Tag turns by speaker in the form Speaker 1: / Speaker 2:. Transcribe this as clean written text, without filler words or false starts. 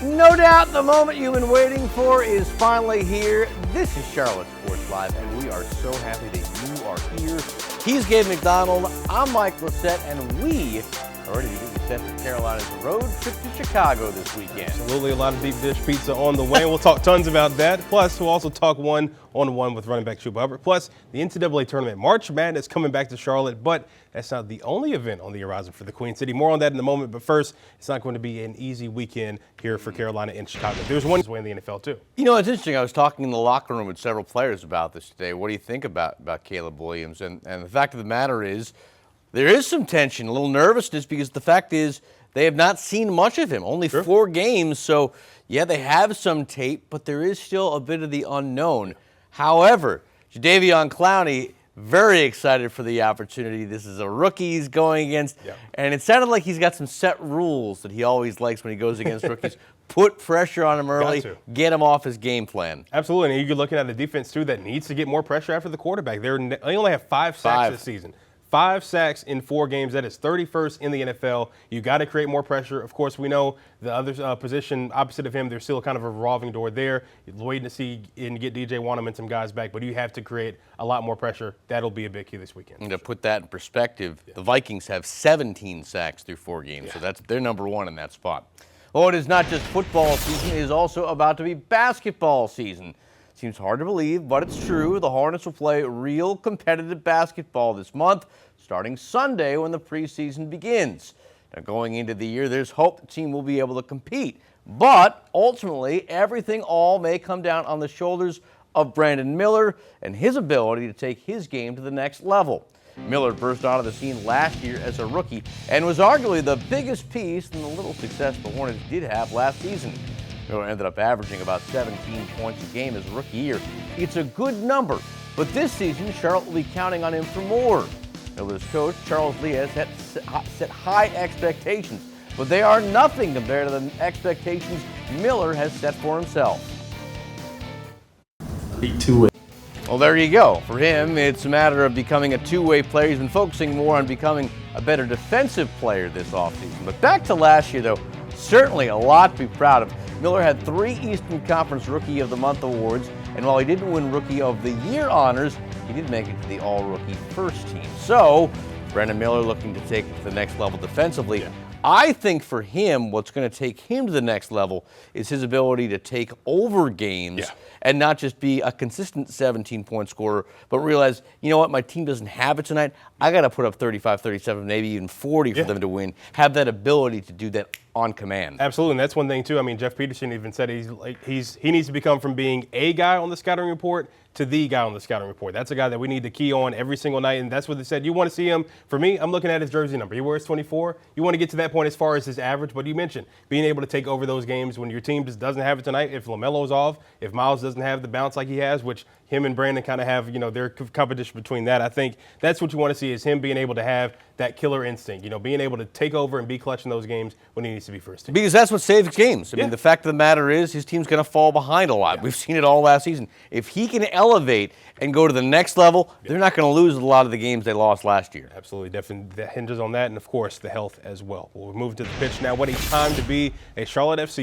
Speaker 1: No doubt the moment you've been waiting for is finally here. This is Charlotte Sports Live, and we are so happy that you are here. He's Gabe McDonald, I'm Mike Lissette, and we are ready to get you set for Carolina's road trip to Chicago this weekend.
Speaker 2: Absolutely, a lot of deep dish pizza on the way, and we'll talk tons about that. Plus, we'll also talk one-on-one with running back Chuba Hubbard. Plus, the NCAA tournament, March Madness coming back to Charlotte, but that's not the only event on the horizon for the Queen City. More on that in a moment, but first, it's not going to be an easy weekend here for Carolina in Chicago. There's one way in the NFL, too.
Speaker 1: You know, it's interesting. I was talking in the locker room with several players about this today. What do you think about Caleb Williams? And the fact of the matter is, there is some tension, a little nervousness, because the fact is they have not seen much of him. Only 4 games, so yeah, they have some tape, but there is still a bit of the unknown. However, Jadeveon Clowney, very excited for the opportunity. This is a rookie he's going against, and it sounded like he's got some set rules that he always likes when he goes against rookies. Put pressure on him early, get him off his game plan.
Speaker 2: Absolutely, and you're looking at a defense, too, that needs to get more pressure after the quarterback. They only have 5 sacks this season. 5 sacks in 4 games. That is 31st in the NFL. You got to create more pressure. Of course, we know the other position opposite of him, there's still kind of a revolving door there. You're waiting to see and get DJ Wonnum and some guys back, but you have to create a lot more pressure. That'll be a big key this weekend.
Speaker 1: And to put that in perspective, the Vikings have 17 sacks through 4 games, so they're number 1 in that spot. Oh, it is not just football season. It is also about to be basketball season. Seems hard to believe, but it's true. The Hornets will play real competitive basketball this month, starting Sunday when the preseason begins. Now, going into the year, there's hope the team will be able to compete. But ultimately, everything all may come down on the shoulders of Brandon Miller and his ability to take his game to the next level. Miller burst onto the scene last year as a rookie and was arguably the biggest piece in the little success the Hornets did have last season. Miller ended up averaging about 17 points a game his rookie year. It's a good number, but this season, Charlotte will be counting on him for more. Miller's coach, Charles Lee, has set high expectations, but they are nothing compared to the expectations Miller has set for himself. Well, there you go. For him, it's a matter of becoming a two-way player. He's been focusing more on becoming a better defensive player this offseason. But back to last year, though, certainly a lot to be proud of. Miller had 3 Eastern Conference Rookie of the Month awards, and while he didn't win Rookie of the Year honors, he did make it to the All-Rookie First Team. So, Brandon Miller looking to take it to the next level defensively. I think for him, what's going to take him to the next level is his ability to take over games and not just be a consistent 17-point scorer, but realize, you know what, my team doesn't have it tonight. I got to put up 35, 37, maybe even 40 for them to win. Have that ability to do that on command.
Speaker 2: Absolutely, and that's one thing, too. I mean, Jeff Peterson even said he needs to become from being a guy on the scouting report to the guy on the scouting report. That's a guy that we need to key on every single night, and that's what they said. You want to see him. For me, I'm looking at his jersey number. He wears 24. You want to get to that point as far as his average, but you mentioned being able to take over those games when your team just doesn't have it tonight. If LaMelo's off, if Miles doesn't have the bounce like he has, which him and Brandon kind of have, their competition between that. I think that's what you want to see is him being able to have that killer instinct, being able to take over and be clutch in those games when he needs to be first.
Speaker 1: Because that's what saves games. I mean, the fact of the matter is his team's going to fall behind a lot. We've seen it all last season. If he can elevate and go to the next level, they're not going to lose a lot of the games they lost last year.
Speaker 2: Absolutely. Definitely that hinges on that, and, of course, the health as well. We'll move to the pitch now. What a time to be a Charlotte FC